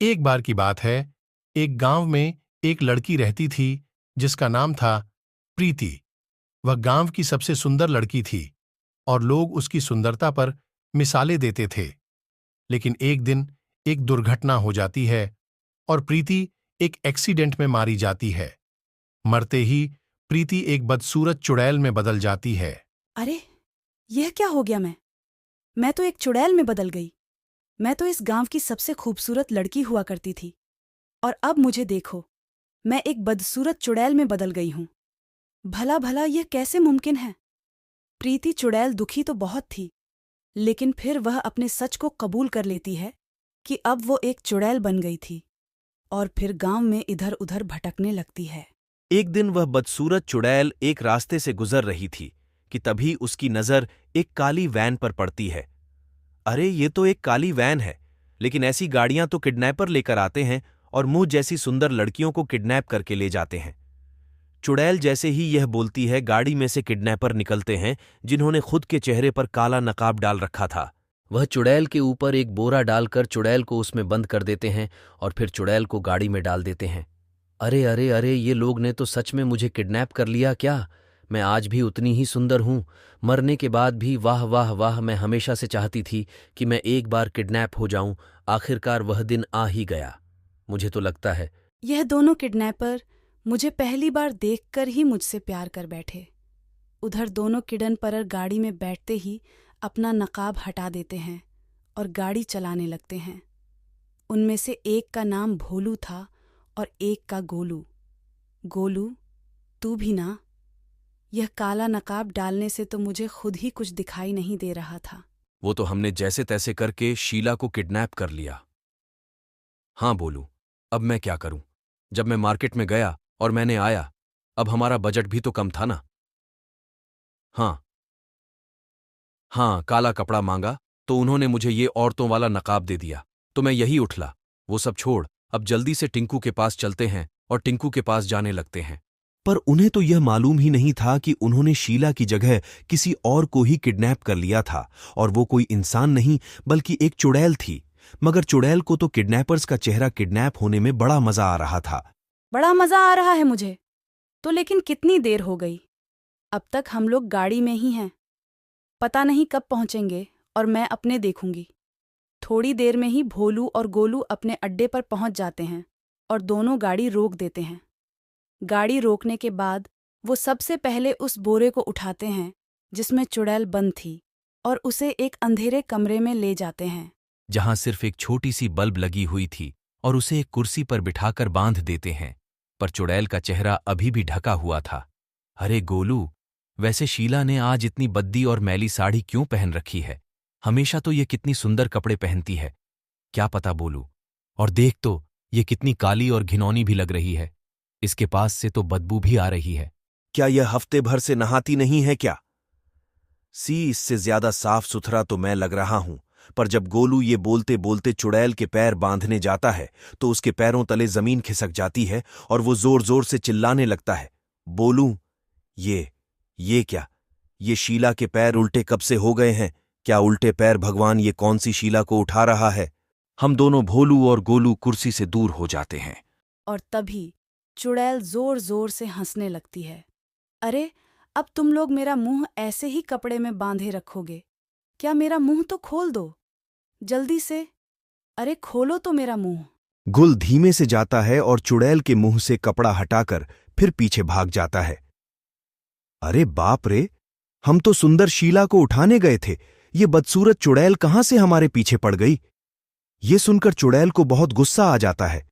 एक बार की बात है, एक गांव में एक लड़की रहती थी जिसका नाम था प्रीति। वह गांव की सबसे सुंदर लड़की थी और लोग उसकी सुंदरता पर मिसालें देते थे। लेकिन एक दिन एक दुर्घटना हो जाती है और प्रीति एक एक्सीडेंट में मारी जाती है। मरते ही प्रीति एक बदसूरत चुड़ैल में बदल जाती है। अरे, यह क्या हो गया? मैं तो एक चुड़ैल में बदल गई। मैं तो इस गांव की सबसे खूबसूरत लड़की हुआ करती थी, और अब मुझे देखो, मैं एक बदसूरत चुड़ैल में बदल गई हूं। भला भला यह कैसे मुमकिन है? प्रीति चुड़ैल दुखी तो बहुत थी, लेकिन फिर वह अपने सच को कबूल कर लेती है कि अब वो एक चुड़ैल बन गई थी, और फिर गांव में इधर उधर भटकने लगती है। एक दिन वह बदसूरत चुड़ैल एक रास्ते से गुजर रही थी कि तभी उसकी नज़र एक काली वैन पर पड़ती है। अरे, ये तो एक काली वैन है, लेकिन ऐसी गाड़ियां तो किडनैपर लेकर आते हैं और मुझ जैसी सुंदर लड़कियों को किडनैप करके ले जाते हैं। चुड़ैल जैसे ही यह बोलती है, गाड़ी में से किडनैपर निकलते हैं जिन्होंने खुद के चेहरे पर काला नकाब डाल रखा था। वह चुड़ैल के ऊपर एक बोरा डालकर चुड़ैल को उसमें बंद कर देते हैं और फिर चुड़ैल को गाड़ी में डाल देते हैं। अरे अरे अरे, ये लोग ने तो सच में मुझे किडनैप कर लिया क्या? मैं आज भी उतनी ही सुंदर हूं। मरने के बाद भी वाह वाह वाह, मैं हमेशा से चाहती थी कि मैं एक बार किडनैप हो जाऊं। आखिरकार वह दिन आ ही गया। मुझे तो लगता है यह दोनों किडनैपर मुझे पहली बार देखकर ही मुझसे प्यार कर बैठे। उधर दोनों किडनैपर गाड़ी में बैठते ही अपना नकाब हटा देते हैं और गाड़ी चलाने लगते हैं। उनमें से एक का नाम भोलू था और एक का गोलू। गोलू, तू भी ना? यह काला नकाब डालने से तो मुझे खुद ही कुछ दिखाई नहीं दे रहा था। वो तो हमने जैसे तैसे करके शीला को किडनैप कर लिया। हाँ बोलू, अब मैं क्या करूं? जब मैं मार्केट में गया और मैंने आया, अब हमारा बजट भी तो कम था ना। हाँ हाँ, काला कपड़ा मांगा तो उन्होंने मुझे ये औरतों वाला नकाब दे दिया, तो मैं यही उठला। वो सब छोड़, अब जल्दी से टिंकू के पास चलते हैं और टिंकू के पास जाने लगते हैं। पर उन्हें तो यह मालूम ही नहीं था कि उन्होंने शीला की जगह किसी और को ही किडनैप कर लिया था, और वो कोई इंसान नहीं बल्कि एक चुड़ैल थी। मगर चुड़ैल को तो किडनैपर्स का चेहरा किडनैप होने में बड़ा मजा आ रहा था। बड़ा मजा आ रहा है मुझे तो, लेकिन कितनी देर हो गई? अब तक हम लोग गाड़ी में ही हैं। पता नहीं कब पहुंचेंगे, और मैं अपने देखूंगी। थोड़ी देर में ही भोलू और गोलू अपने अड्डे पर पहुंच जाते हैं और दोनों गाड़ी रोक देते हैं। गाड़ी रोकने के बाद वो सबसे पहले उस बोरे को उठाते हैं जिसमें चुड़ैल बंद थी, और उसे एक अंधेरे कमरे में ले जाते हैं जहां सिर्फ एक छोटी सी बल्ब लगी हुई थी, और उसे एक कुर्सी पर बिठाकर बांध देते हैं। पर चुड़ैल का चेहरा अभी भी ढका हुआ था। अरे गोलू, वैसे शीला ने आज इतनी बद्दी और मैली साड़ी क्यों पहन रखी है? हमेशा तो ये कितनी सुंदर कपड़े पहनती है। क्या पता बोलू। और देख तो, ये कितनी काली और घिनौनी भी लग रही है। इसके पास से तो बदबू भी आ रही है। क्या यह हफ्ते भर से नहाती नहीं है क्या? इससे ज्यादा साफ सुथरा तो मैं लग रहा हूं। पर जब गोलू ये बोलते बोलते चुड़ैल के पैर बांधने जाता है तो उसके पैरों तले जमीन खिसक जाती है और वो जोर जोर से चिल्लाने लगता है, बोलू, ये क्या? ये शीला के पैर उल्टे कब से हो गए हैं? क्या उल्टे पैर भगवान, ये कौन सी शीला को उठा रहा है? हम दोनों भोलू और गोलू कुर्सी से दूर हो जाते हैं। और तभी चुड़ैल जोर जोर से हंसने लगती है। अरे, अब तुम लोग मेरा मुंह ऐसे ही कपड़े में बांधे रखोगे क्या? मेरा मुंह तो खोल दो, जल्दी से। अरे खोलो तो मेरा मुंह। गुल धीमे से जाता है और चुड़ैल के मुंह से कपड़ा हटाकर फिर पीछे भाग जाता है। अरे बाप रे, हम तो सुंदर शीला को उठाने गए थे। ये बदसूरत चुड़ैल कहां से हमारे पीछे पड़ गई? ये सुनकर चुड़ैल को बहुत गुस्सा आ जाता है।